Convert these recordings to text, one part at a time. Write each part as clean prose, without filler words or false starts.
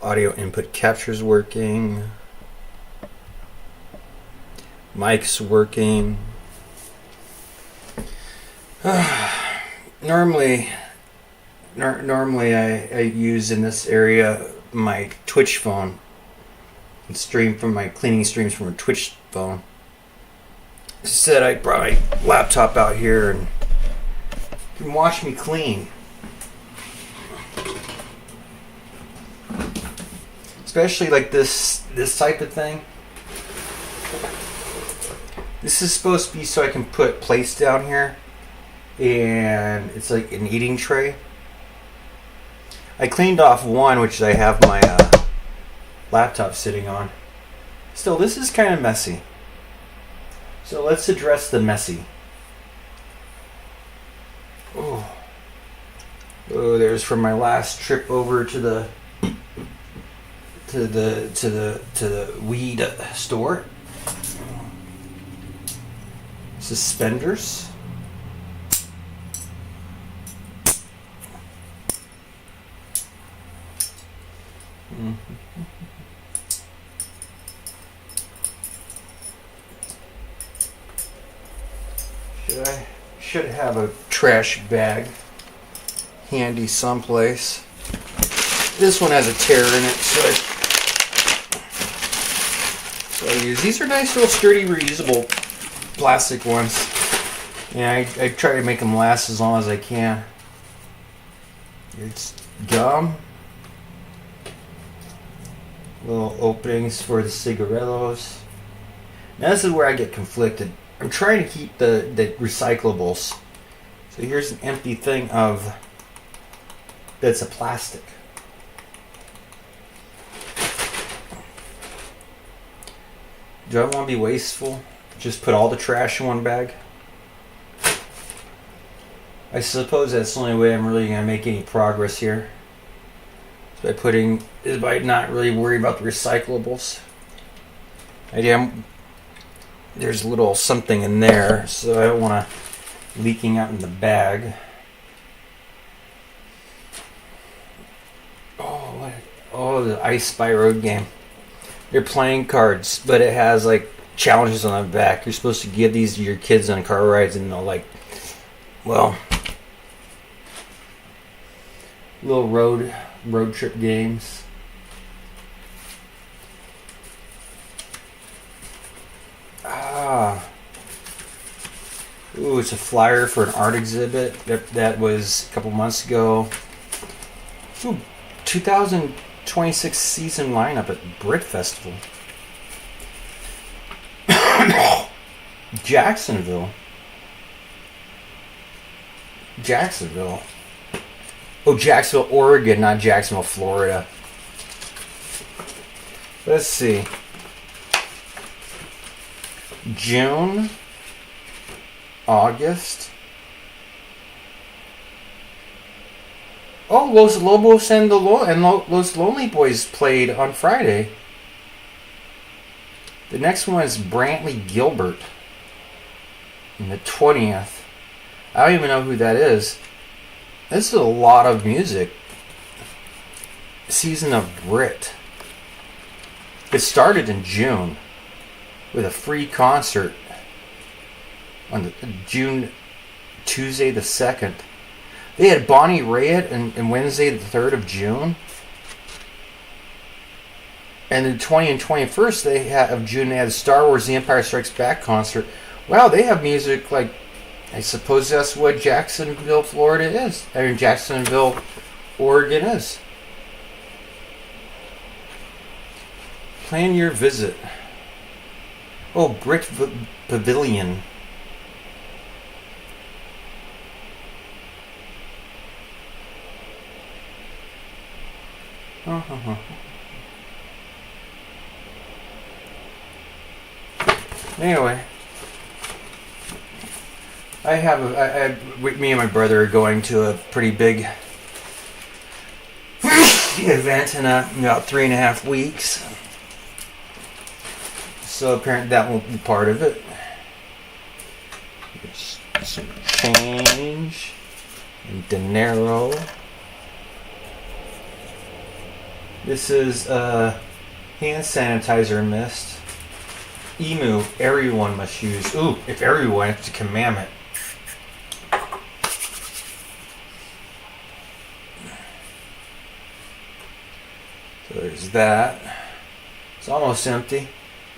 audio input capture's working. Mic's working. Normally I use in this area my Twitch phone and stream from my cleaning streams from a Twitch phone. Instead, I brought my laptop out here and you can watch me clean. Especially like this type of thing. This is supposed to be so I can put plates down here, and it's like an eating tray. I cleaned off one, which I have my laptop sitting on. Still, this is kind of messy. So let's address the messy. Oh, there's from my last trip over to the weed store. Suspenders. Should have a trash bag handy someplace. This one has a tear in it, so I use these. Are nice little sturdy reusable plastic ones. Yeah, I try to make them last as long as I can. It's gum. Little openings for the cigarillos. Now this is where I get conflicted. I'm trying to keep the recyclables. So here's an empty thing of that's a plastic. Do I want to be wasteful? Just put all the trash in one bag? I suppose that's the only way I'm really going to make any progress here. Is by not really worrying about the recyclables. There's a little something in there, so I don't want to leaking out in the bag. Oh, the I Spy Road game. They're playing cards, but it has like challenges on the back. You're supposed to give these to your kids on car rides, and they'll little road trip games. Ooh, it's a flyer for an art exhibit that was a couple months ago. Ooh, 2026 season lineup at Brit Festival. Jacksonville. Oh, Jacksonville, Oregon, not Jacksonville, Florida. Let's see. June, August. Oh, Los Lobos and Los Lonely Boys played on Friday. The next one is Brantley Gilbert. And the 20th. I don't even know who that is. This is a lot of music. Season of Brit. It started in June with a free concert on Tuesday the 2nd. They had Bonnie Raitt and Wednesday the 3rd of June. And the 20th and 21st of June, they had Star Wars The Empire Strikes Back concert. Wow, they have music like, I suppose that's what Jacksonville, Florida is. I mean, Jacksonville, Oregon is. Plan your visit. Oh, Brit Pavilion. Anyway, me and my brother are going to a pretty big event in about 3.5 weeks. So apparently that won't be part of it. There's some change and dinero. This is hand sanitizer mist. Emu, everyone must use. Ooh, if everyone, it's a commandment. So there's that. It's almost empty.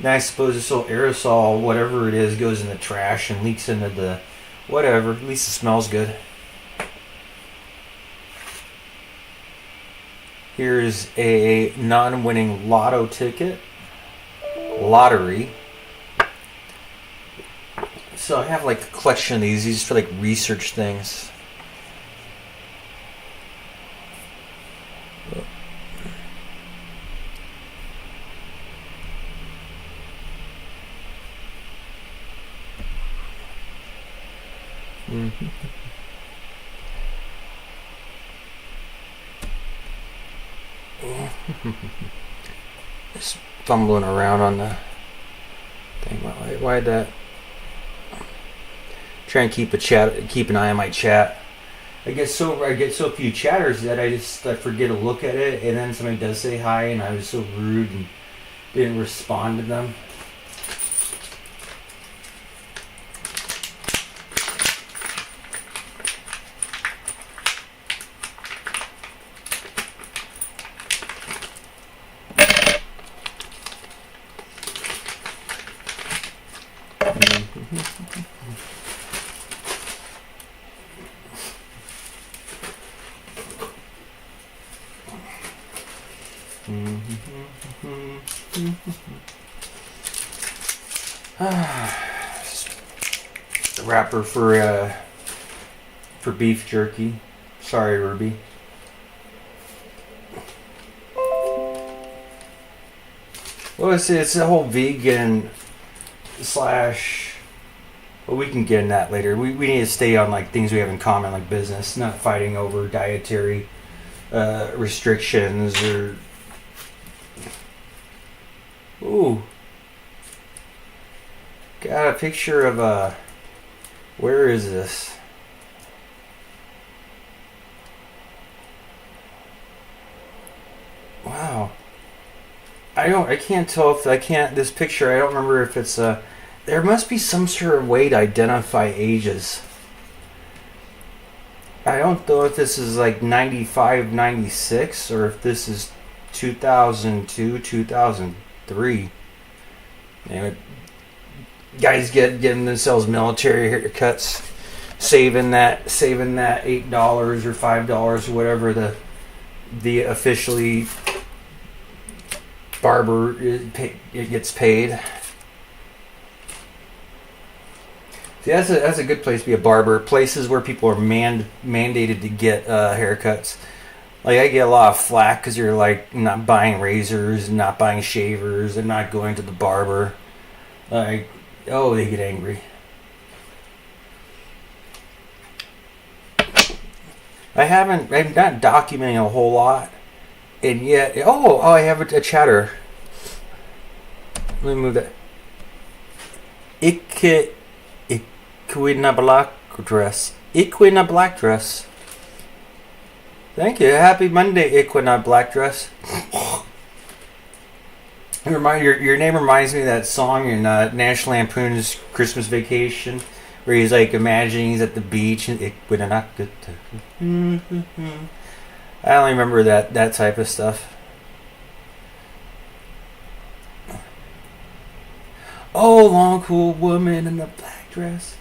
Now I suppose this little aerosol, whatever it is, goes in the trash and leaks into the whatever. At least it smells good. Here's a non-winning lotto ticket. Lottery. So I have like a collection of these for like research things. Just fumbling around on the thing. Why that? Try and keep an eye on my chat. I get so few chatters that I forget to look at it, and then somebody does say hi, and I was so rude and didn't respond to them. Wrapper for beef jerky. Sorry, Ruby. Well, it's a whole vegan slash. Well, we can get in that later. We need to stay on like things we have in common, like business, not fighting over dietary restrictions or. Ooh. Got a picture of a. Where is this? Wow. I can't tell if this picture, I don't remember if it's there must be some sort of way to identify ages. I don't know if this is like 95, 96, or if this is 2002, 2003. Anyway, guys getting themselves military haircuts, saving that $8 or $5 or whatever the officially barber it gets paid. See, that's a good place to be a barber. Places where people are mandated to get haircuts. Like I get a lot of flack because you're like not buying razors, not buying shavers, and not going to the barber. Like, oh, they get angry. I'm not documenting a whole lot, and yet, I have a chatter. Let me move that. Ikwina black dress. Ikwina black dress. Thank you. Happy Monday, Ikwina black dress. Your name reminds me of that song in National Lampoon's Christmas Vacation, where he's like imagining he's at the beach and I only remember that type of stuff. Oh, long cool woman in the black dress.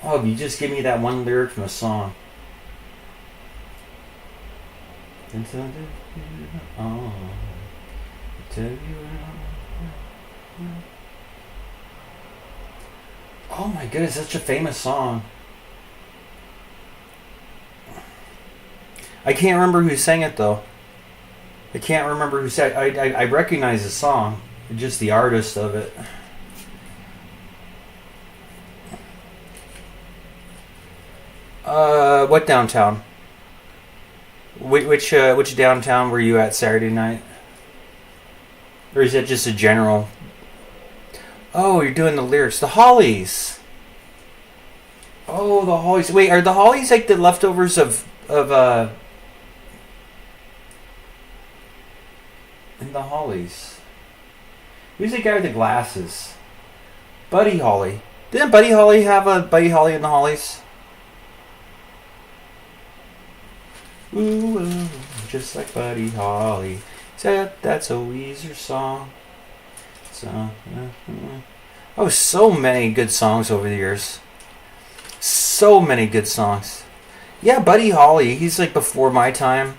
Oh, you just give me that one lyric from a song. Oh, tell you. Oh my goodness, such a famous song. I can't remember who sang it though. I can't remember who sang it. I recognize the song, just the artist of it. What downtown? Which downtown were you at Saturday night? Or is that just a general? Oh, you're doing the lyrics. The Hollies. Oh, the Hollies. Wait, are the Hollies like the leftovers of the Hollies. Who's the guy with the glasses? Buddy Holly. Didn't Buddy Holly have a Buddy Holly and the Hollies? Ooh, ooh, just like Buddy Holly. Said that's a Weezer song. So, oh, so many good songs over the years. So many good songs. Yeah, Buddy Holly. He's like before my time.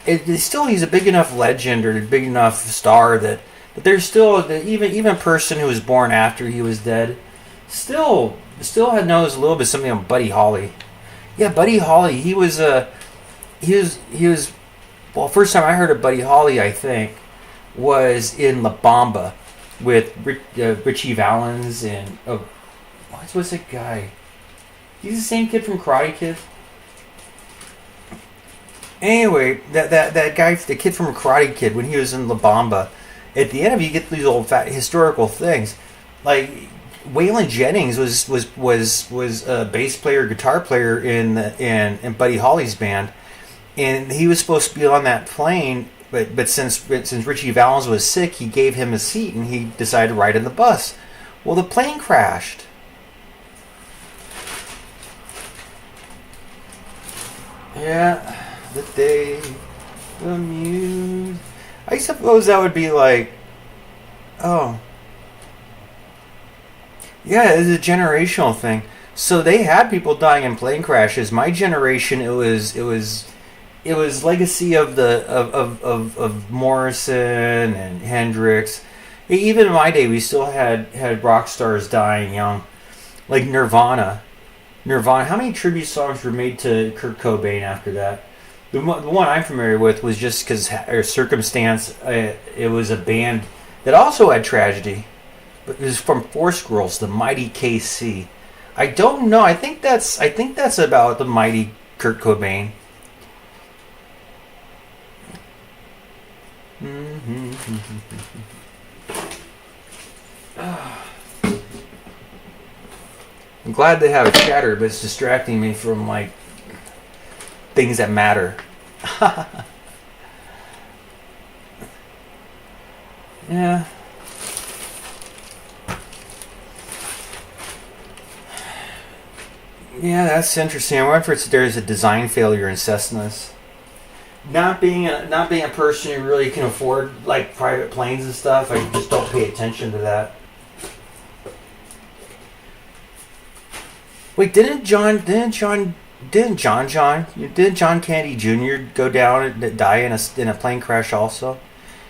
He's a big enough legend or a big enough star that there's still even a person who was born after he was dead still knows a little bit something on Buddy Holly. Yeah, Buddy Holly. He was well, first time I heard of Buddy Holly, I think, was in La Bamba with Richie Valens and what's that guy? He's the same kid from Karate Kid. Anyway, that guy, the kid from Karate Kid, when he was in La Bamba, at the end of it, you get these old historical things, like Waylon Jennings was a bass player, guitar player in Buddy Holly's band, and he was supposed to be on that plane, but since Richie Valens was sick, he gave him a seat, and he decided to ride in the bus. Well, the plane crashed. Yeah. The day, the muse. I suppose that would be like, oh, yeah, it's a generational thing. So they had people dying in plane crashes. My generation, it was legacy of of Morrison and Hendrix. Even in my day, we still had rock stars dying young, like Nirvana. How many tribute songs were made to Kurt Cobain after that? The one I'm familiar with was just because circumstance. It was a band that also had tragedy, but it was from Force Girls, the Mighty KC. I don't know. I think that's about the mighty Kurt Cobain. I'm glad they have a chatter, but it's distracting me from like things that matter. Yeah. Yeah, that's interesting. I wonder if there's a design failure in Cessnas. Not being a person who really can afford like private planes and stuff, I just don't pay attention to that. Wait, didn't John Kennedy Jr. go down and die in a plane crash also?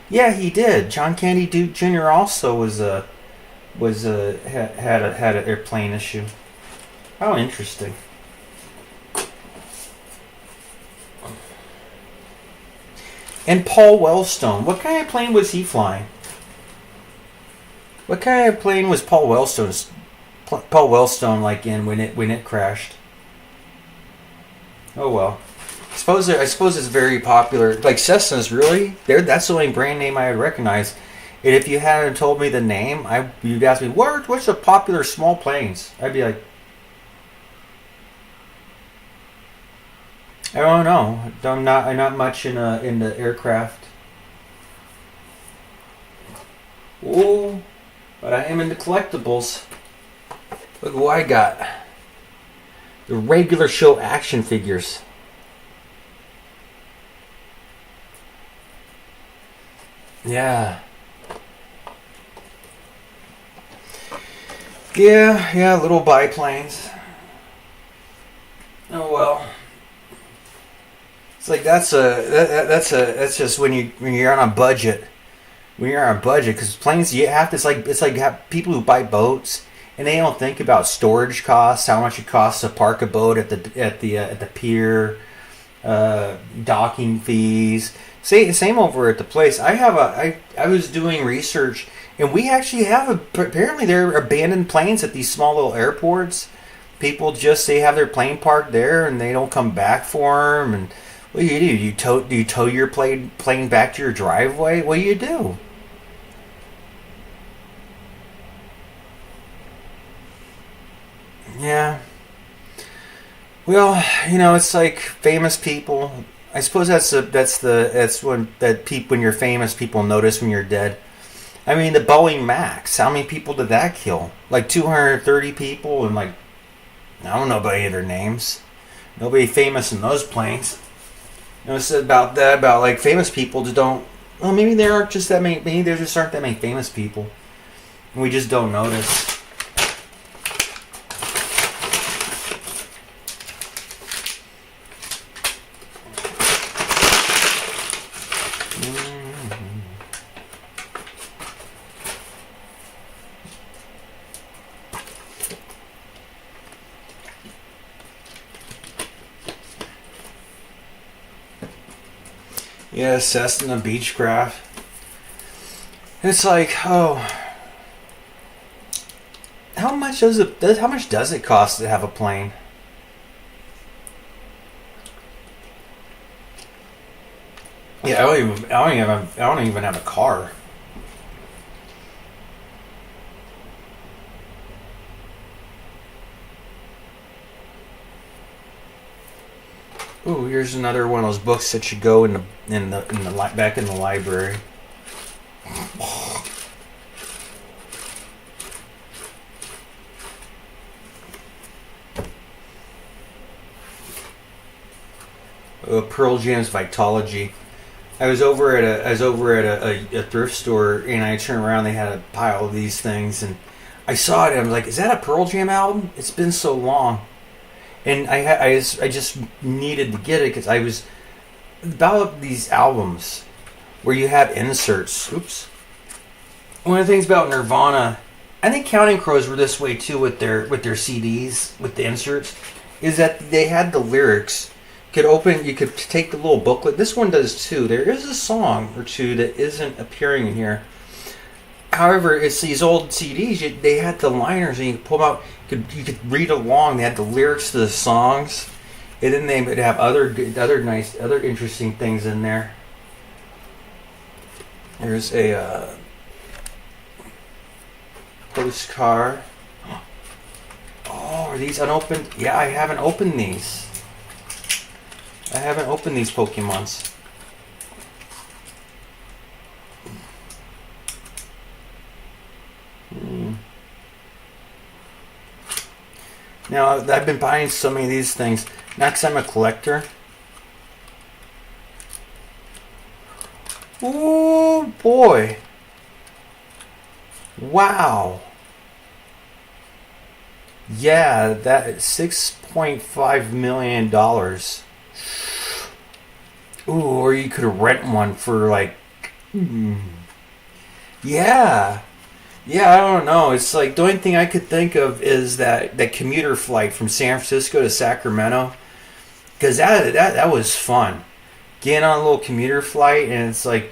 Yeah, he did. John Kennedy Jr. also had an airplane issue. How interesting. And Paul Wellstone, what kind of plane was he flying? What kind of plane was Paul Wellstone like in when it crashed? Oh well. I suppose it's very popular. Like Cessna's, really? That's the only brand name I would recognize. And if you hadn't told me the name, you'd ask me, what's the popular small planes? I'd be like, I don't know. I'm not much into aircraft. Oh, but I am into collectibles. Look what I got. The regular show action figures. Yeah. Yeah, little biplanes. Oh well. It's like that's just when you're on a budget. When you're on a budget, because planes it's like have people who buy boats and they don't think about storage costs, how much it costs to park a boat at the pier, docking fees. Same over at the place. I was doing research, and we actually apparently there are abandoned planes at these small little airports. People they have their plane parked there, and they don't come back for them. And what do? Do you tow your plane back to your driveway? What do you do? Yeah. Well, it's like famous people. I suppose that's when you're famous, people notice when you're dead. I mean, the Boeing Max. How many people did that kill? Like 230 people, and like I don't know about any of their names. Nobody famous in those planes. You know, it's about that. About like famous people just don't. Well, maybe there aren't just that many. Maybe there just aren't that many famous people, and we just don't notice. Yeah, Cessna Beechcraft. It's like, oh, how much does it cost to have a plane? Yeah, I don't even have a car. Ooh, here's another one of those books that should go back in the library. Pearl Jam's Vitology. I was over at a thrift store, and I turned around. They had a pile of these things, and I saw it. And I was like, "Is that a Pearl Jam album?" It's been so long. And I just needed to get it because I was about these albums where you have inserts. Oops. One of the things about Nirvana, I think Counting Crows were this way too with their CDs with the inserts, is that they had the lyrics. You could take the little booklet. This one does too. There is a song or two that isn't appearing in here. However, it's these old CDs. They had the liners, and you could pull them out. You could read along. They had the lyrics to the songs, and then they would have other interesting things in there. There's a postcard. Oh, are these unopened? Yeah, I haven't opened these. I haven't opened these Pokemons. Now, I've been buying so many of these things. Next, I'm a collector. Ooh, boy. Wow. Yeah, that $6.5 million. Ooh, or you could rent one for like... Yeah. Yeah, I don't know. It's like the only thing I could think of is that commuter flight from San Francisco to Sacramento, because that was fun. Getting on a little commuter flight, and it's like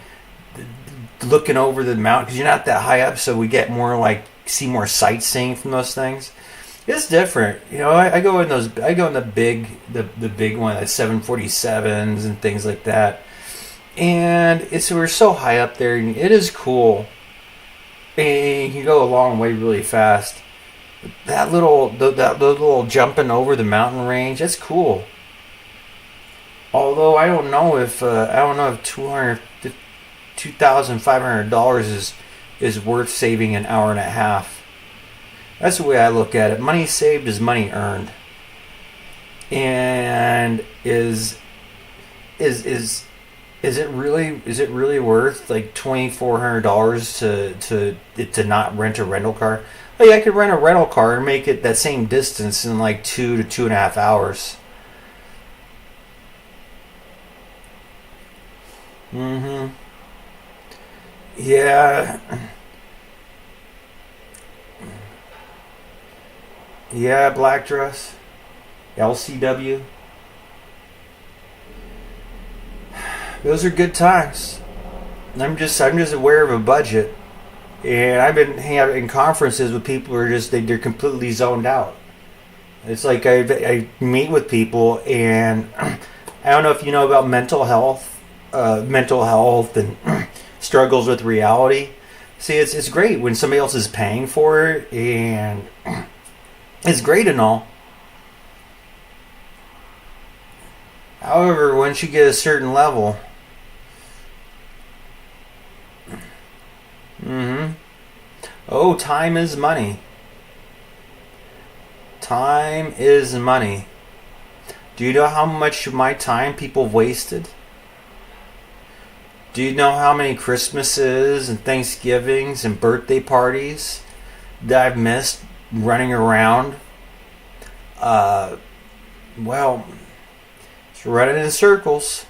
looking over the mountain because you're not that high up, so we get more like see more sightseeing from those things. It's different, you know. I go in the big one, like 747s and things like that, and we're so high up there, and it is cool. And you go a long way really fast. That little jumping over the mountain range, that's cool. Although I don't know if $2,500 is worth saving an hour and a half. That's the way I look at it. Money saved is money earned. And is it really worth like $2,400 to not rent a rental car? Like I could rent a rental car and make it that same distance in like 2 to 2.5 hours. Mm-hmm. Yeah. Yeah, black dress. LCW. Those are good times. I'm just aware of a budget, and I've been hanging out in conferences with people who are they're completely zoned out. It's like I meet with people, and I don't know if you know about mental health and struggles with reality. See, it's great when somebody else is paying for it, and it's great and all. However, once you get a certain level, oh, time is money. Time is money. Do you know how much of my time people have wasted? Do you know how many Christmases and Thanksgivings and birthday parties that I've missed running around? Well, it's running in circles.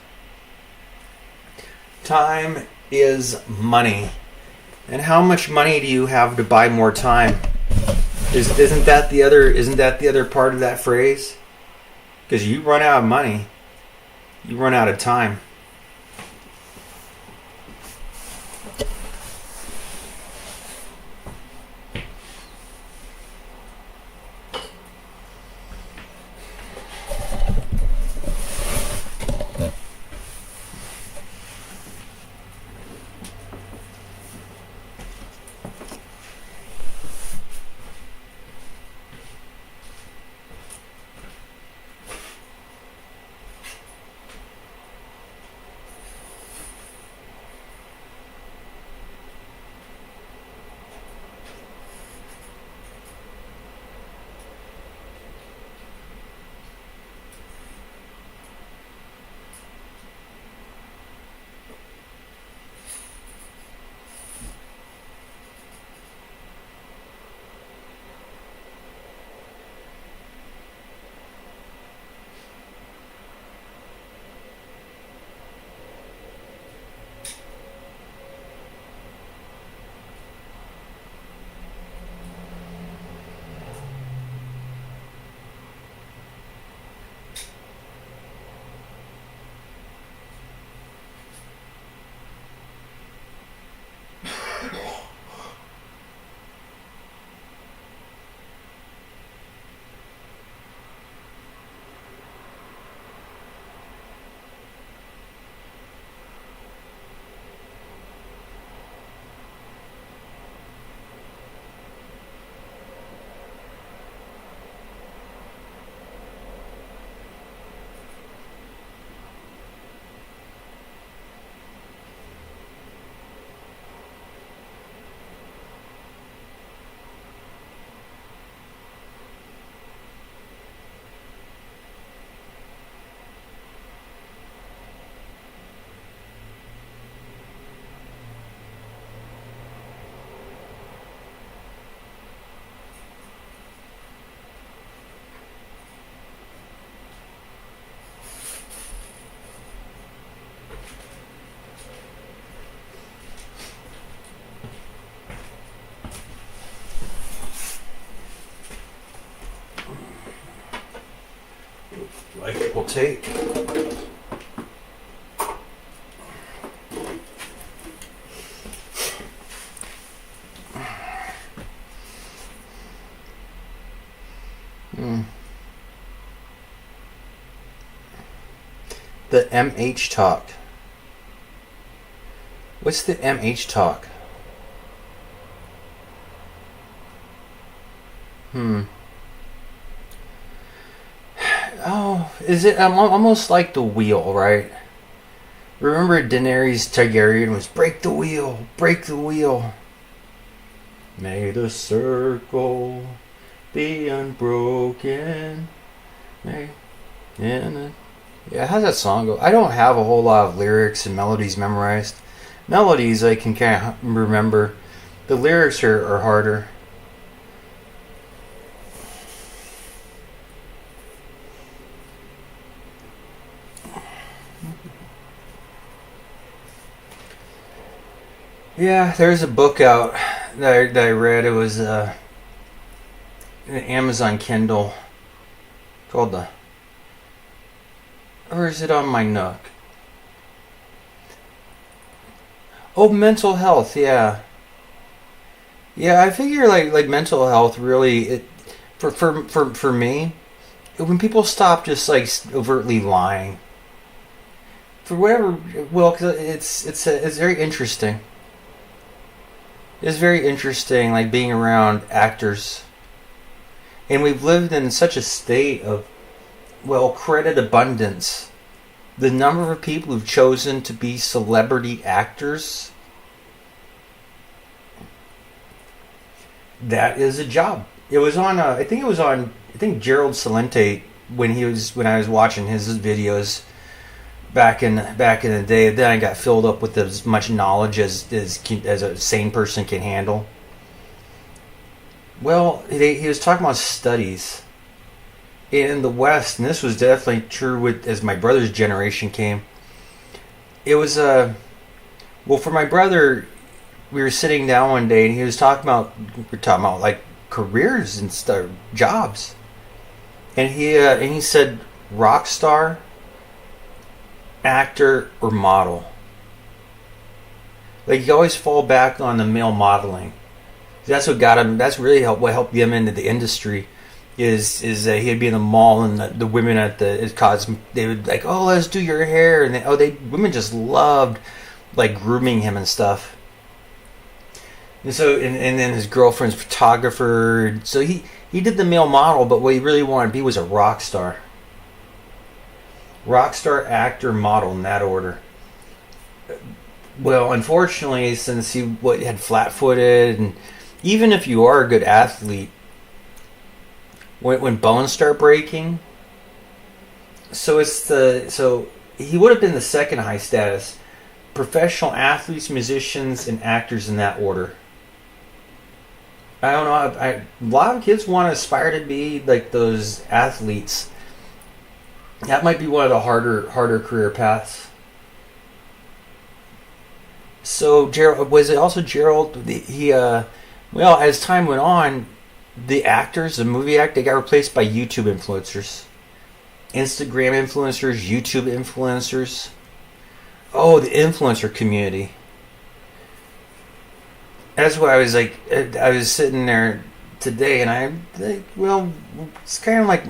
Time is money. And how much money do you have to buy more time? Isn't that the other part of that phrase? Because you run out of money, you run out of time. Like it will take. The MH talk. What's the MH talk? Oh, is it almost like the wheel, right? Remember Daenerys Targaryen was break the wheel, break the wheel. May the circle be unbroken. Yeah, how's that song go? I don't have a whole lot of lyrics and melodies memorized. Melodies I can kind of remember. The lyrics are harder. Yeah, there's a book out that I read. It was an Amazon Kindle called or is it on my Nook? Oh, mental health. Yeah, yeah. I figure like mental health really for me, when people stop just like overtly lying for whatever. Well, 'cause it's very interesting. It's very interesting, like being around actors. And we've lived in such a state of, well, credit abundance The number of people who've chosen to be celebrity actors, that is a job. It was on. I think Gerald Celente when I was watching his videos back in the day. Then I got filled up with as much knowledge as a sane person can handle. Well, he was talking about studies in the West, and this was definitely true as my brother's generation came. It was well, for my brother, we were sitting down one day, and we were talking about like careers and stuff, jobs, and he said rock star, actor, or model. Like, you always fall back on the male modeling. That's what got him. That's really what helped him into the industry. Is that he'd be in the mall, and the women at they would like, oh, let's do your hair, and women just loved like grooming him and stuff. And so and then his girlfriend's photographer. So he did the male model, but what he really wanted to be was a rock star. Rock star, actor, model, in that order. Well, unfortunately, since he had flat-footed, and even if you are a good athlete, when bones start breaking, so he would have been the second high status. Professional athletes, musicians, and actors in that order. I don't know. A lot of kids want to aspire to be like those athletes. That might be one of the harder career paths. So Gerald was it also Gerald? Well, as time went on, the movie actors, they got replaced by YouTube influencers, Instagram influencers, YouTube influencers. Oh, the influencer community. That's why I was sitting there today, and I'm like, well, it's kind of like,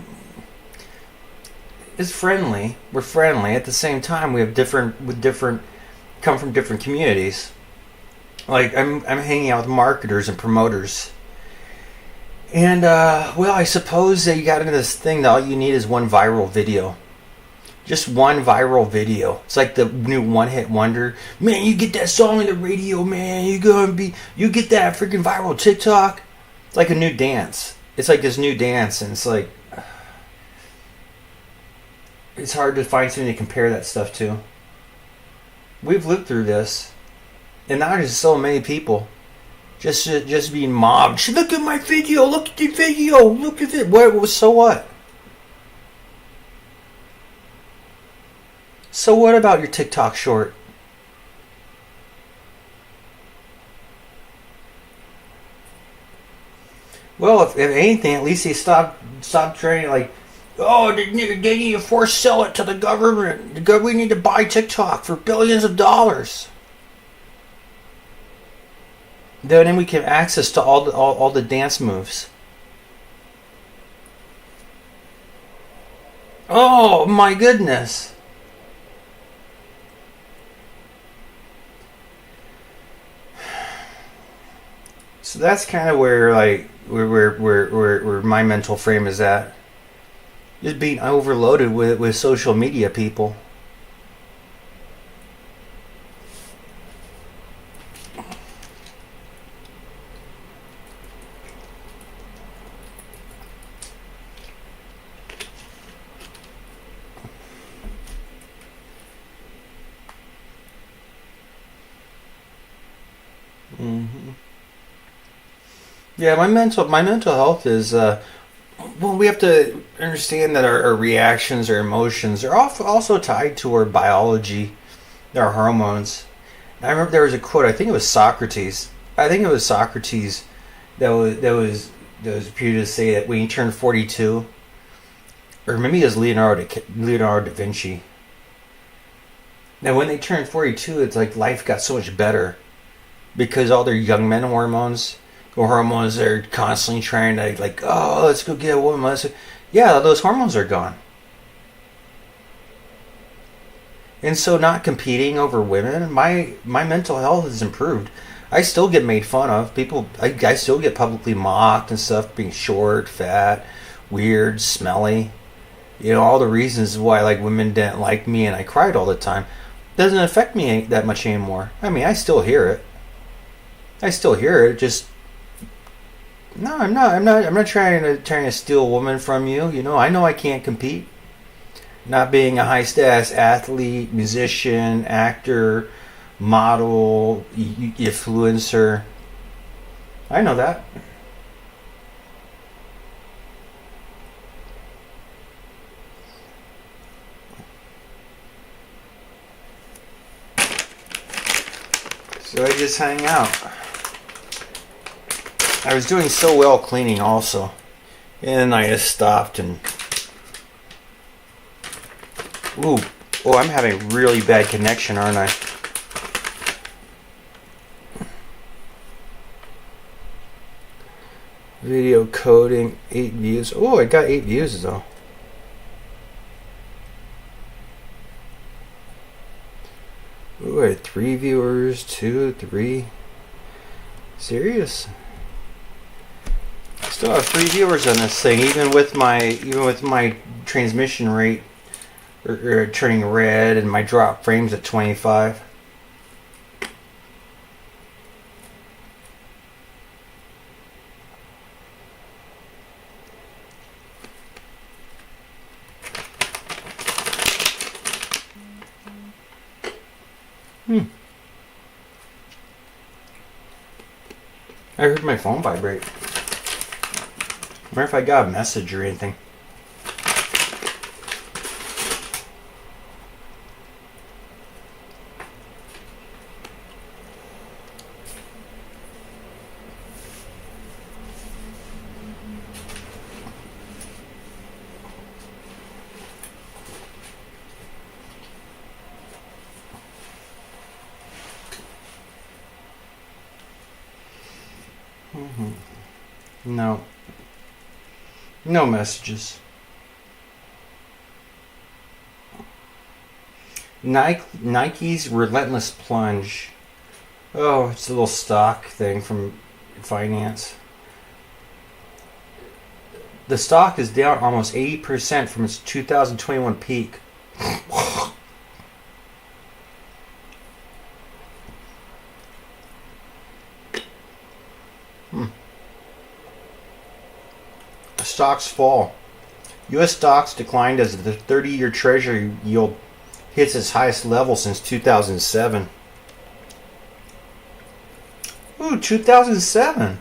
it's friendly. We're friendly. At the same time, we have come from different communities. Like, I'm hanging out with marketers and promoters. And, well, I suppose that you got into this thing that all you need is one viral video. Just one viral video. It's like the new one-hit wonder. Man, you get that song on the radio, man. You get that freaking viral TikTok. It's like a new dance. It's like this new dance, and it's like, it's hard to find something to compare that stuff to. We've lived through this, and now there's so many people just being mobbed. Look at my video. Look at the video. Look at it. What? So what? So what about your TikTok short? Well, if anything, at least they stop trying to like, oh, they need to force sell it to the government. We need to buy TikTok for billions of dollars. Then we can have access to all the dance moves. Oh my goodness. So that's kind of where my mental frame is at. Just being overloaded with social media people. Mm-hmm. Yeah, my mental health is well, we have to understand that our reactions, our emotions are also tied to our biology, our hormones. And I remember there was a quote. I think it was Socrates. That was reputed to say that when you turn 42, or maybe it was Leonardo da Vinci. Now, when they turned 42, it's like life got so much better because all their young men hormones are constantly trying to like, oh, let's go get a woman. Yeah, those hormones are gone. And so not competing over women, my mental health has improved. I still get made fun of. I still get publicly mocked and stuff, being short, fat, weird, smelly. All the reasons why like women didn't like me and I cried all the time doesn't affect me that much anymore. I mean, I still hear it. Just no, I'm not. I'm not trying to steal a woman from you. I know I can't compete. Not being a high status athlete, musician, actor, model, influencer. I know that. So I just hang out. I was doing so well cleaning also. And I just stopped and... Ooh. Oh, I'm having really bad connection, aren't I? Video coding, 8 views. Oh, I got 8 views though. Ooh, I had 3 viewers, 2, 3. Serious? Still have 3 viewers on this thing, even with my transmission rate or turning red and my drop frames at 25. I heard my phone vibrate. I wonder if I got a message or anything. No. No messages. Nike's Relentless Plunge. Oh, it's a little stock thing from finance. The stock is down almost 80% from its 2021 peak. Stocks fall. U.S. stocks declined as the 30-year Treasury yield hits its highest level since 2007. Ooh, 2007.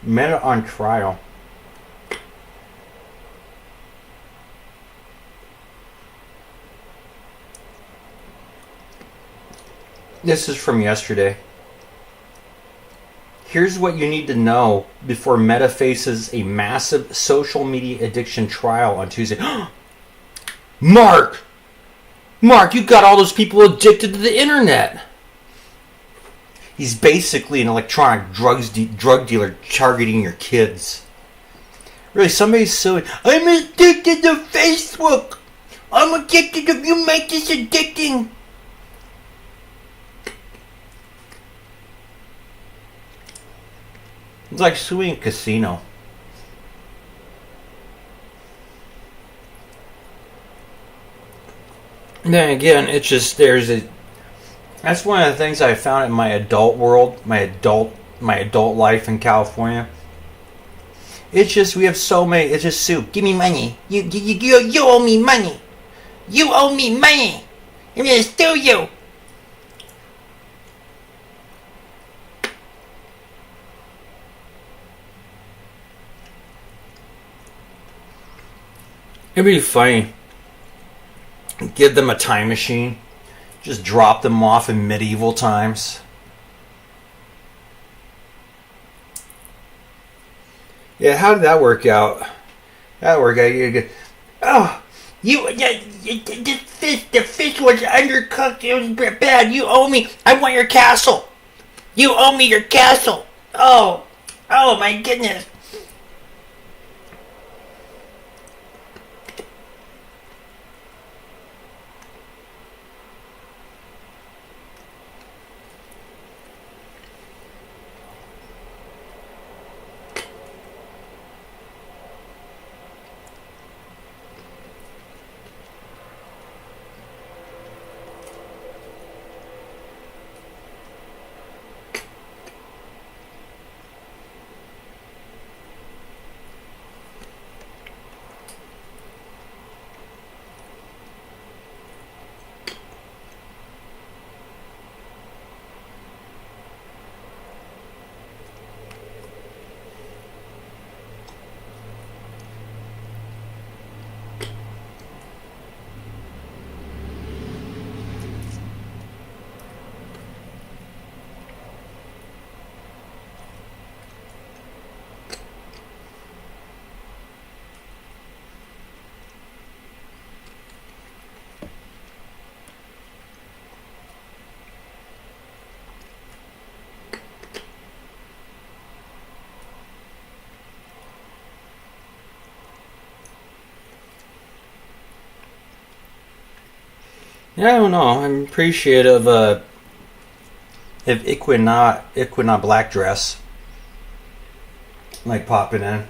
Meta on trial. This is from yesterday. Here's what you need to know before Meta faces a massive social media addiction trial on Tuesday. Mark, you got all those people addicted to the internet. He's basically an electronic drug dealer targeting your kids. Really, somebody's suing. I'm addicted to Facebook. I'm addicted to... You make this addicting. It's like suing a casino. And then again, it's just that's one of the things I found in my adult world, my adult life in California. It's just we have so many. It's just soup. Give me money. You owe me money. You owe me money. I'm gonna steal you. It'd be funny. Give them a time machine. Just drop them off in medieval times. Yeah, how did that work out? You get, oh, the fish was undercooked. It was bad. You owe me. I want your castle. You owe me your castle. Oh my goodness. Yeah, I don't know. I'm appreciative of Equina black dress like popping in.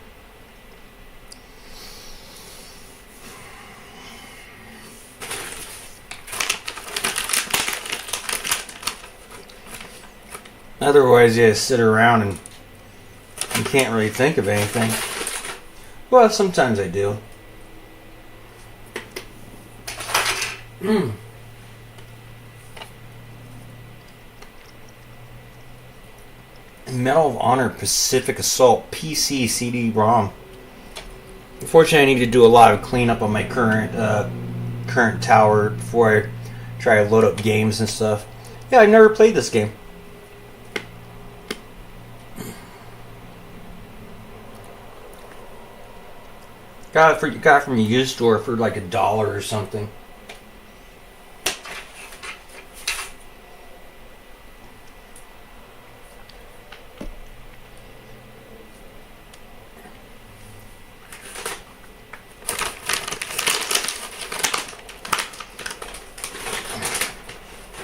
Otherwise, you just sit around and you can't really think of anything. Well, sometimes I do. Medal of Honor Pacific Assault PC CD-ROM. Unfortunately, I need to do a lot of cleanup on my current tower before I try to load up games and stuff. Yeah, I've never played this game. Got it from a used store for like $1 or something.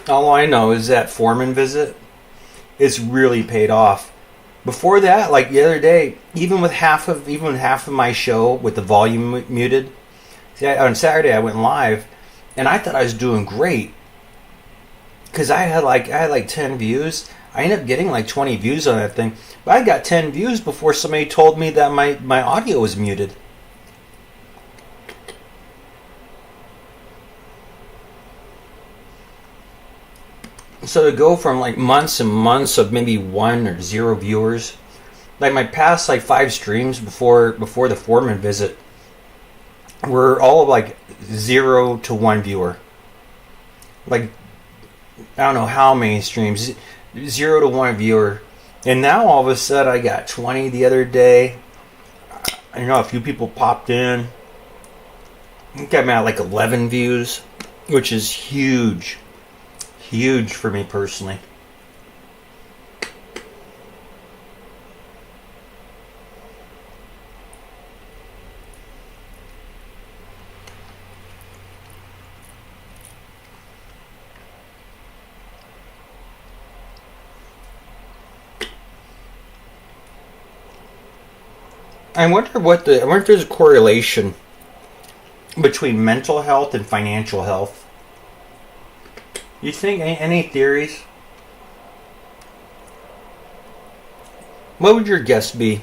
All I know is that Foreman visit, it's really paid off. Before that, like the other day, even with half of my show with the volume muted, see, on Saturday I went live, and I thought I was doing great because I had like 10 views. I ended up getting like 20 views on that thing, but I got 10 views before somebody told me that my audio was muted. So to go from like months and months of maybe 1 or 0 viewers, like my past like 5 streams before the Foreman visit were all like 0 to 1 viewer. Like I don't know how many streams, 0 to 1 viewer, and now all of a sudden I got 20 the other day. I know a few people popped in. I think I'm at like 11 views, which is huge. Huge for me personally. I wonder if there's a correlation between mental health and financial health. You think any theories? What would your guess be?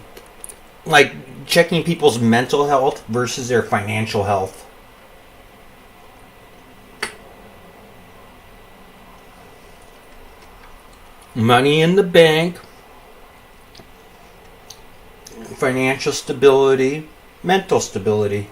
Like checking people's mental health versus their financial health. Money in the bank, financial stability, mental stability.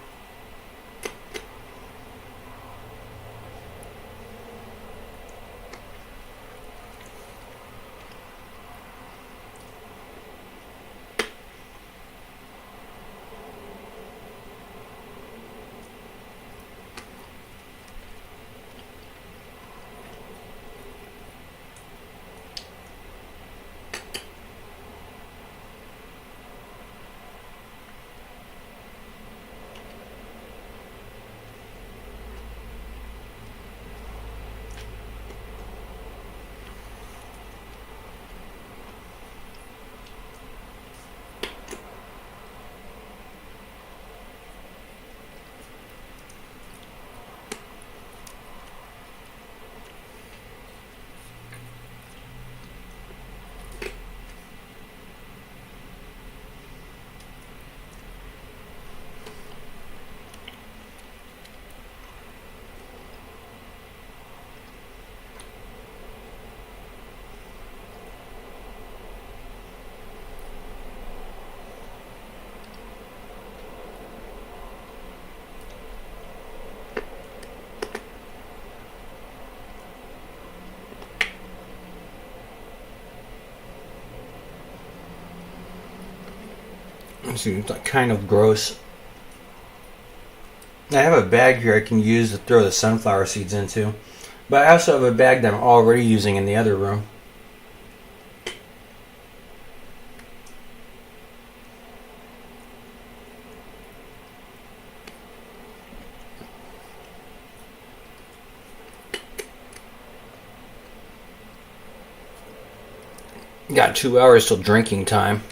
It's kind of gross. I have a bag here I can use to throw the sunflower seeds into, but I also have a bag that I'm already using in the other room. Got 2 hours till drinking time.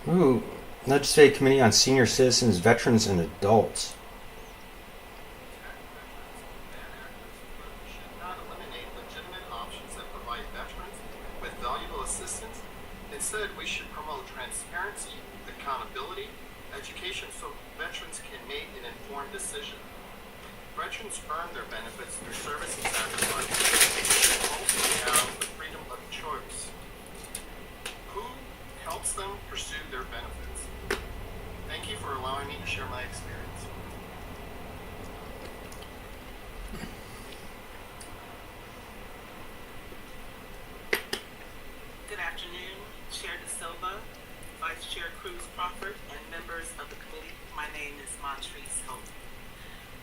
Ooh, Legislative Committee on Senior Citizens, Veterans, and Adults. Should not eliminate legitimate options that provide veterans with valuable assistance. Instead, we should promote transparency, accountability, education so veterans can make an informed decision. Veterans earn their benefits through service and sacrifice. They should also have the freedom of choice. Who helps them pursue their benefits? Thank you for allowing me to share my experience. Good afternoon, Chair De Silva, Vice Chair Cruz Crawford, and members of the committee. My name is Montrese Hope.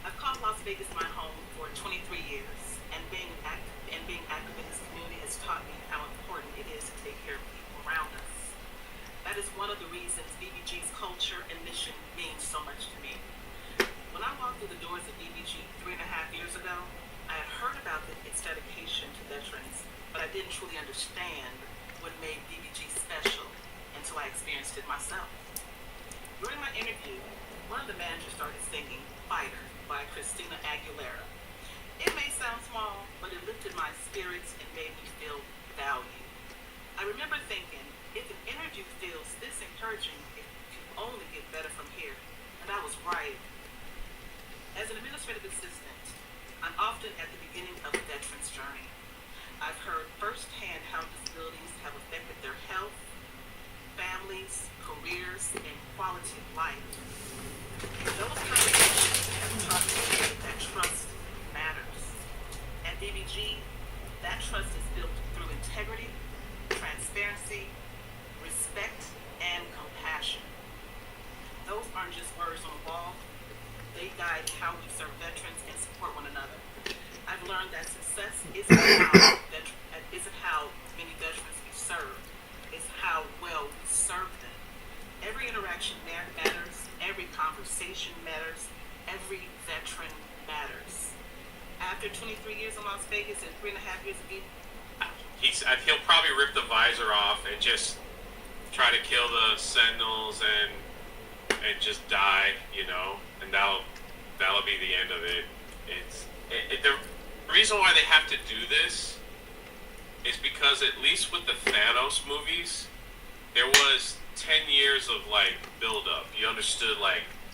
I've called Las Vegas my home for 23 years, and being active in this community has taught me how important it is to take care of people around us. That is one of the reasons BBG's culture and mission means so much to me. When I walked through the doors of BBG 3.5 years ago, I had heard about its dedication to veterans, but I didn't truly understand what made BBG special until I experienced it myself. During my interview, one of the managers started singing Fighter by Christina Aguilera. It may sound small, but it lifted my spirits and made me feel valued. I remember thinking, if an interview feels this encouraging, it can only get better from here. And I was right. As an administrative assistant, I'm often at the beginning of a veteran's journey. I've heard firsthand how disabilities have affected their health, families, careers, and quality of life. Those conversations have taught me that trust matters. At BBG, that trust is built through integrity, transparency, respect, and compassion. Those aren't just words on a wall. They guide how we serve veterans and support one another. I've learned that success isn't how many veterans we serve. It's how well we serve them. Every interaction matters. Every conversation matters. Every veteran matters. After 23 years in Las Vegas and 3.5 years of being... He'll probably rip the visor off and just try to kill the sentinels and just die, and that'll be the end of it. The reason why they have to do this is because at least with the Thanos movies, there was 10 years of build up. You understood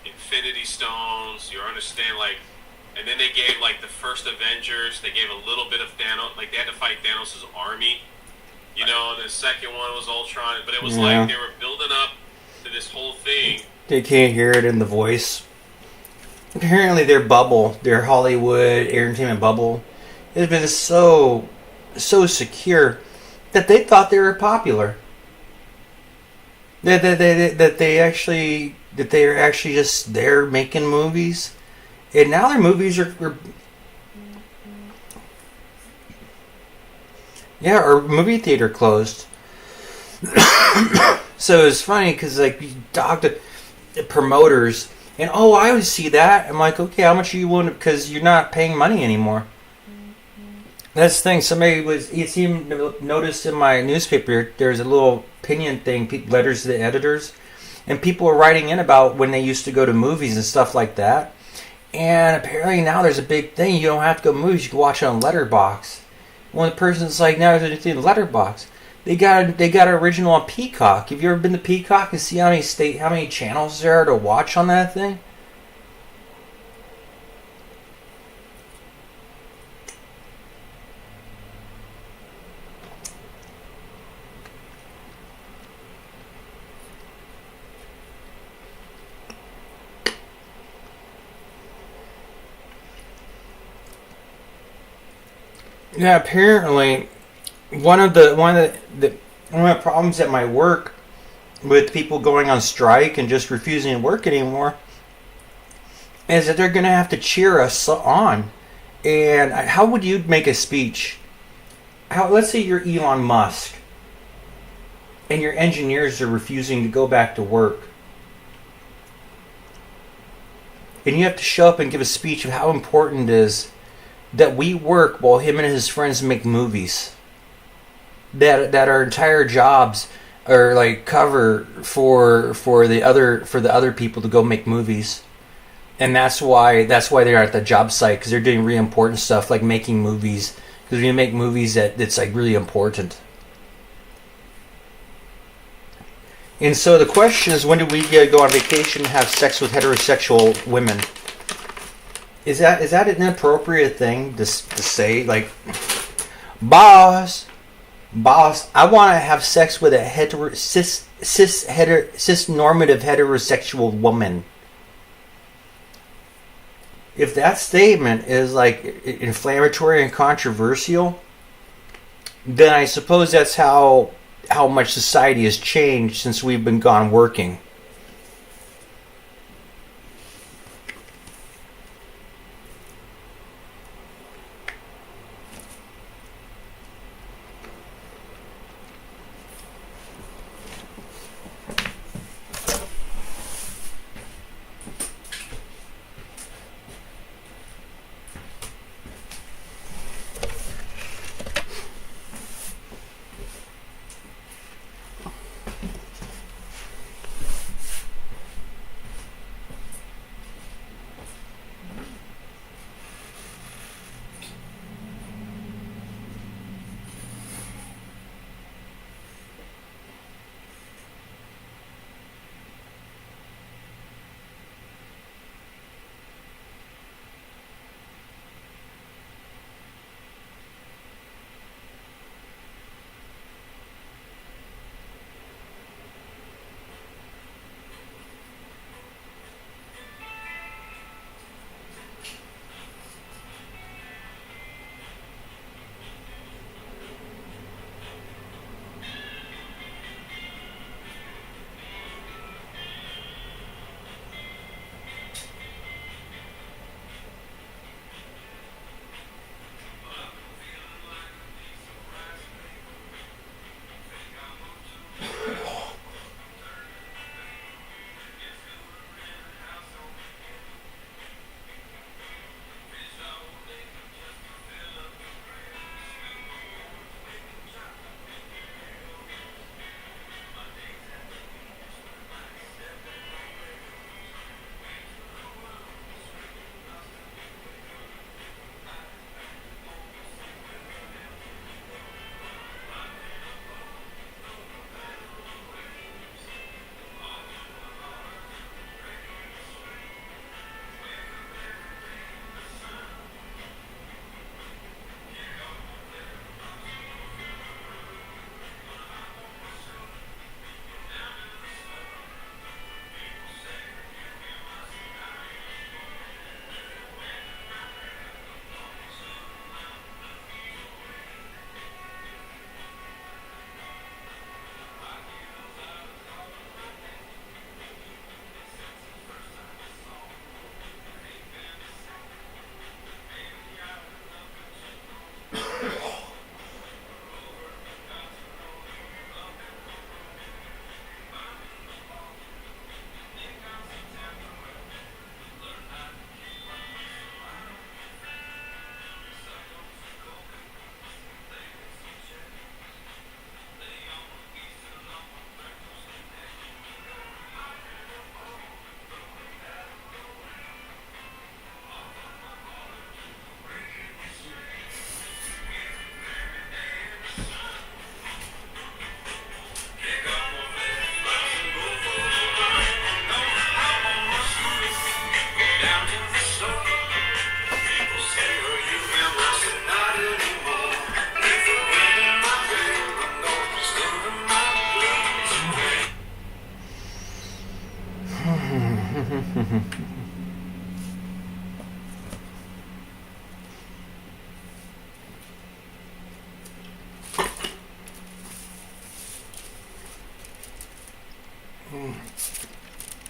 Infinity Stones. You understand and then they gave the first Avengers. They gave a little bit of Thanos. They had to fight Thanos' army. And the second one was Ultron. But it was they were building up to this whole thing. They can't hear it in the voice. Apparently their bubble, their Hollywood entertainment bubble, has been so secure that they thought they were popular. That they're actually just there making movies, and now their movies are our movie theater closed. So it's funny because you talk to promoters and I always see that. I'm like, okay, how much are you willing to, because you're not paying money anymore. That's the thing. You seemed noticed in my newspaper, there's a little opinion thing, letters to the editors, and people were writing in about when they used to go to movies and stuff like that. And apparently now there's a big thing. You don't have to go to movies. You can watch it on Letterboxd. When the person's like, now there's anything in Letterboxd. They got an original on Peacock. Have you ever been to Peacock and see how many channels there are to watch on that thing? Yeah, apparently one of the problems at my work with people going on strike and just refusing to work anymore is that they're going to have to cheer us on. And how would you make a speech? Let's say you're Elon Musk, and your engineers are refusing to go back to work. And you have to show up and give a speech of how important it is that we work while him and his friends make movies. That our entire jobs are like cover for the other people to go make movies. And that's why they're at the job site, because they're doing really important stuff like making movies. Because when you make movies, it's like really important. And so the question is, when do we go on vacation and have sex with heterosexual women? Is that an inappropriate thing to say? Like, boss, I want to have sex with a cis-normative heterosexual woman. If that statement is like inflammatory and controversial, then I suppose that's how much society has changed since we've been gone working.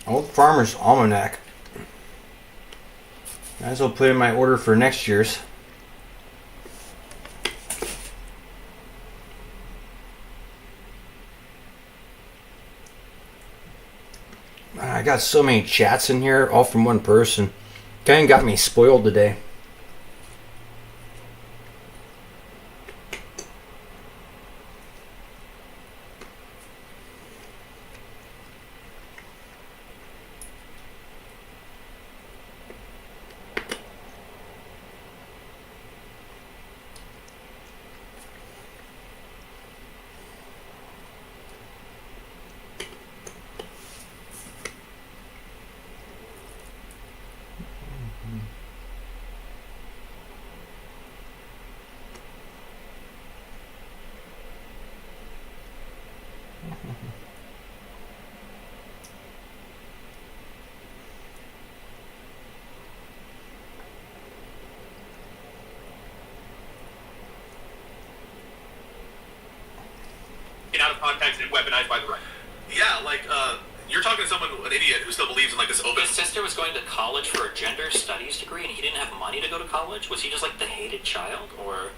Old Farmer's Almanac. Might as well put in my order for next year's. I got so many chats in here, all from one person. Kind of got me spoiled today. Out of context and weaponized by the right. Yeah, like, you're talking to someone, an idiot, who still believes in, like, this open... His sister was going to college for a gender studies degree, and he didn't have money to go to college? Was he just, like, the hated child, or...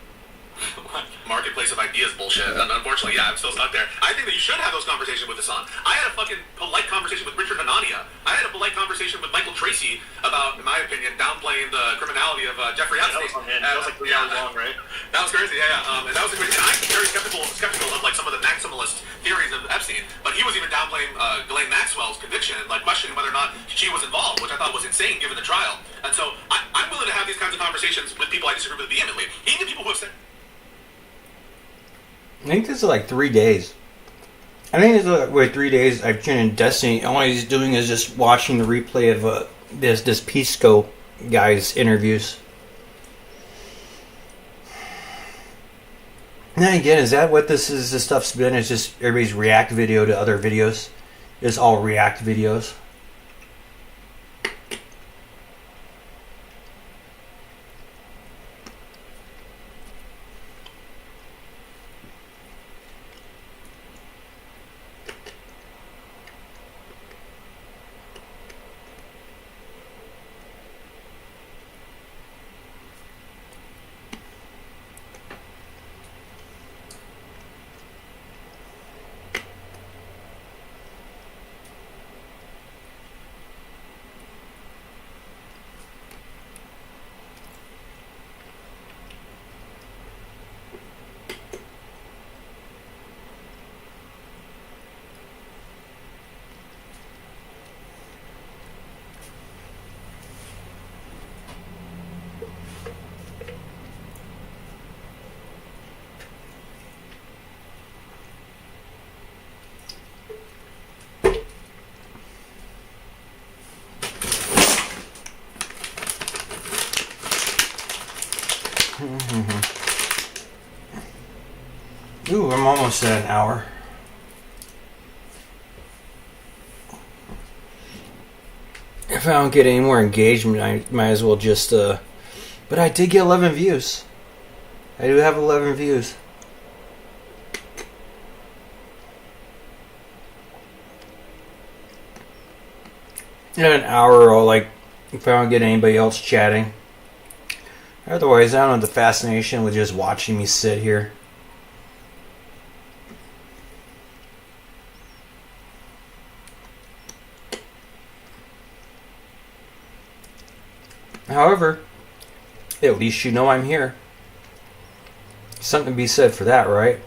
what? Marketplace of ideas bullshit. And unfortunately, yeah, I'm still stuck there. I think that you should have those conversations with Hassan. I had a fucking polite conversation with Richard Hanania. I had a polite conversation with Michael Tracy about, in my opinion, downplaying the criminality of Jeffrey Epstein. That was like 3 hours long, right? That was crazy, yeah. And that was a crazy. And I'm very skeptical of like some of the maximalist theories of Epstein. But he was even downplaying Ghislaine Maxwell's conviction and like questioning whether or not she was involved, which I thought was insane given the trial. And so I'm willing to have these kinds of conversations with people I disagree with vehemently. Even people who have said. I think this is like 3 days. I think this is like 3 days I've tuned in Destiny. All he's doing is just watching the replay of this Pisco guy's interviews. And then again, is that what this stuff's been? It's just everybody's react video to other videos. It's all react videos. Ooh, I'm almost at an hour. If I don't get any more engagement, I might as well just, but I did get 11 views. I do have 11 views. In an hour, I'll if I don't get anybody else chatting. Otherwise, I don't have the fascination with just watching me sit here. However, at least you know I'm here. Something to be said for that, right?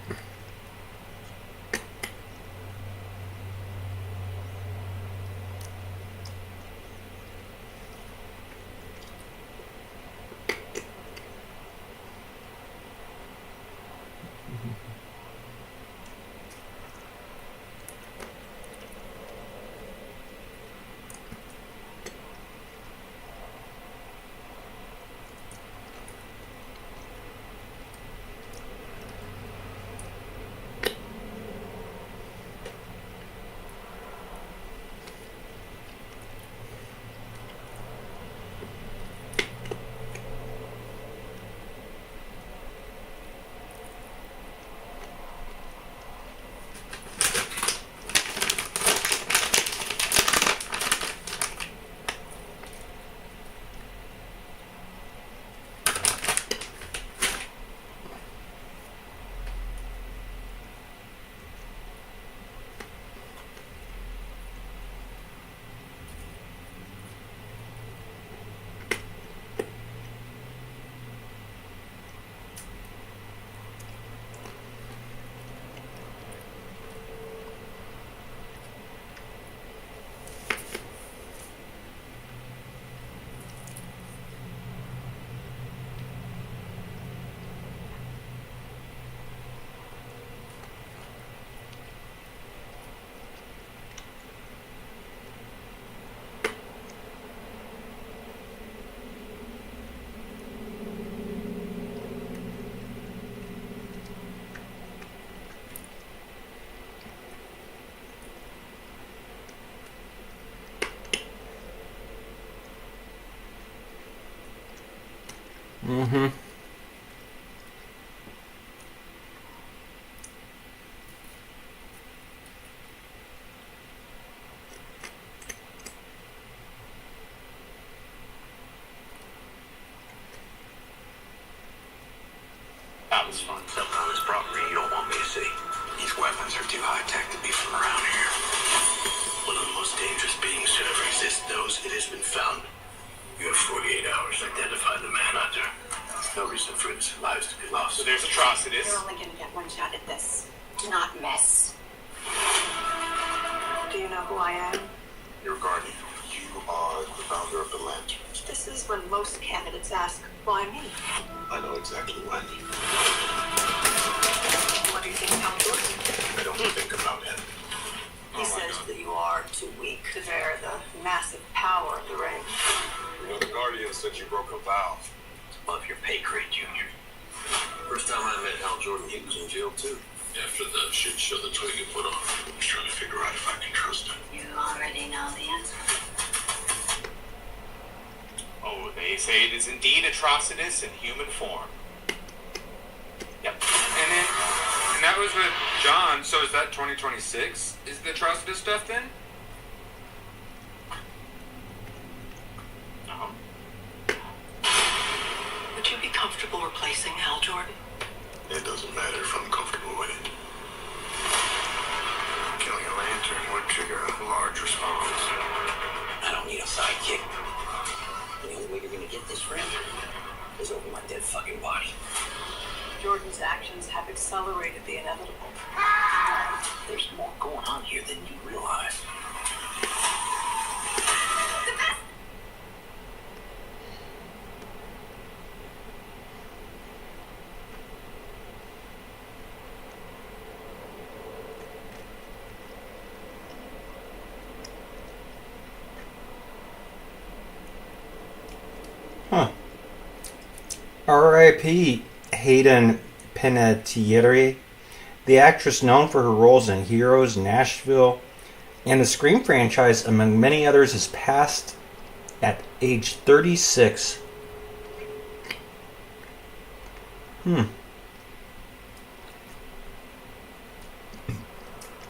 Mm-hmm. That was fun. Something on this property you don't want me to see. These weapons are too high-tech to be from around here. One of the most dangerous beings to ever exist knows it has been found. You have 48 hours to identify the manhunter. There's no reason for innocent lives to be lost. So there's atrocities. You're only going to get one shot at this. Do not miss. Do you know who I am? Your guardian. You are the founder of the Lantern. This is when most candidates ask, why me? I know exactly why. What do you think Tom Jordan? I don't think about him. He says that you are too weak to bear the massive power of the ring. You know, the Guardian said you broke a vow. Above your pay grade, Junior. First time I met Hal Jordan, he was in jail too. After the shit show the twig you put on, I was trying to figure out if I can trust him. You already know the answer. Oh, they say it is indeed Atrocitus in human form. Yep. And that was with John, so is that 2026? Is the Atrocitus stuff then? No. Would you be comfortable replacing Hal Jordan? It doesn't matter if I'm comfortable with it. Killing a lantern would trigger a large response. I don't need a sidekick. The only way you're gonna get this ring is over my dead fucking body. Jordan's actions have accelerated the inevitable. There's more going on here than you realize. Huh. R.I.P. Hayden Panettiere, the actress known for her roles in Heroes, Nashville, and the Scream franchise, among many others, has passed at age 36.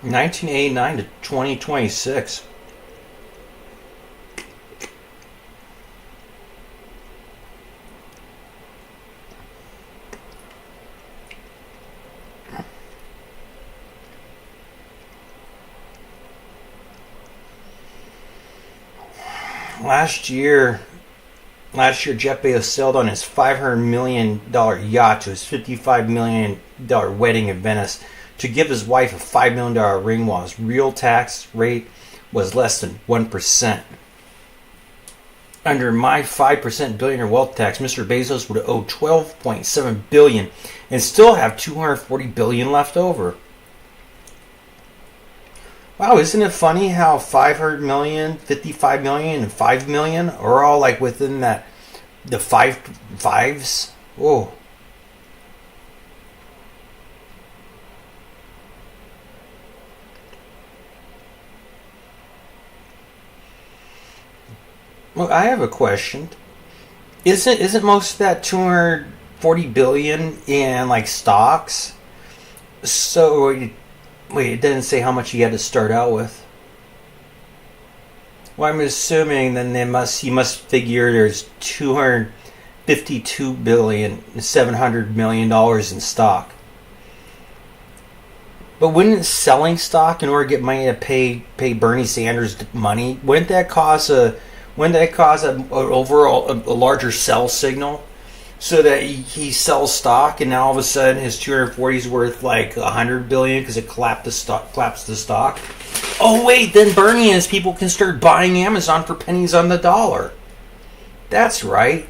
1989 to 2026. Last year, Jeff Bezos sailed on his $500 million yacht to his $55 million wedding in Venice to give his wife a $5 million ring while his real tax rate was less than 1%. Under my 5% billionaire wealth tax, Mr. Bezos would owe $12.7 billion and still have $240 billion left over. Wow, isn't it funny how 500 million, 55 million, and 5 million are all like within that, the fives? Whoa. Well, I have a question. Isn't most of that 240 billion in like stocks? So wait, it didn't say how much he had to start out with. Well, I'm assuming then he must figure there's $252,700,000,000 in stock. But wouldn't selling stock in order to get money to pay Bernie Sanders money, wouldn't that cause a overall a larger sell signal? So that he sells stock, and now all of a sudden his 240 is worth like 100 billion because it collapsed the stock. Oh wait, then Bernie and his people can start buying Amazon for pennies on the dollar. That's right.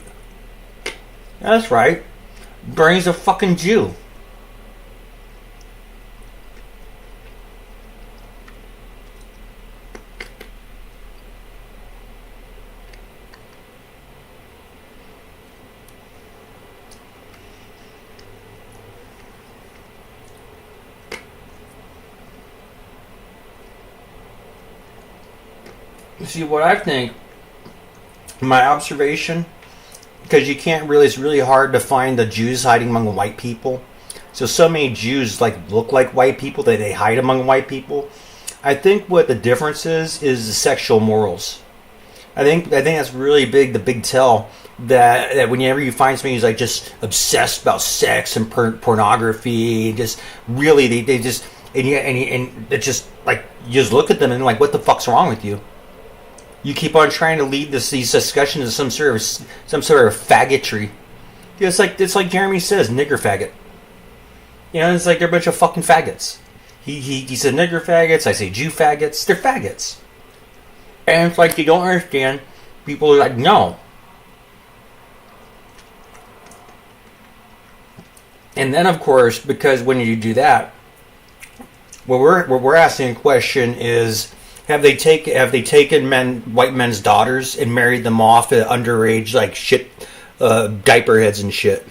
Bernie's a fucking Jew. See, what I think, my observation, because you can't really. It's really hard to find the Jews hiding among white people. So many Jews like look like white people that they hide among white people. I think what the difference is the sexual morals. I think that's really big. The big tell that whenever you find somebody who's like just obsessed about sex and pornography, just really they just and it's just like you just look at them and like, what the fuck's wrong with you? You keep on trying to lead these discussions to some sort of faggotry. It's like Jeremy says, nigger faggot. You know, it's like they're a bunch of fucking faggots. He said nigger faggots. I say Jew faggots. They're faggots. And it's like you don't understand. People are like, no. And then, of course, because when you do that, what we're asking a question is, have they taken white men's daughters and married them off at underage like shit, diaper heads and shit?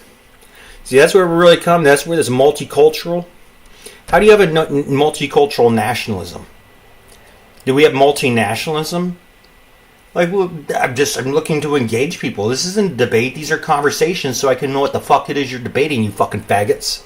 See, that's where we really come. That's where this multicultural. How do you have a multicultural nationalism? Do we have multinationalism? Like, well, I'm looking to engage people. This isn't a debate. These are conversations, so I can know what the fuck it is you're debating, you fucking faggots.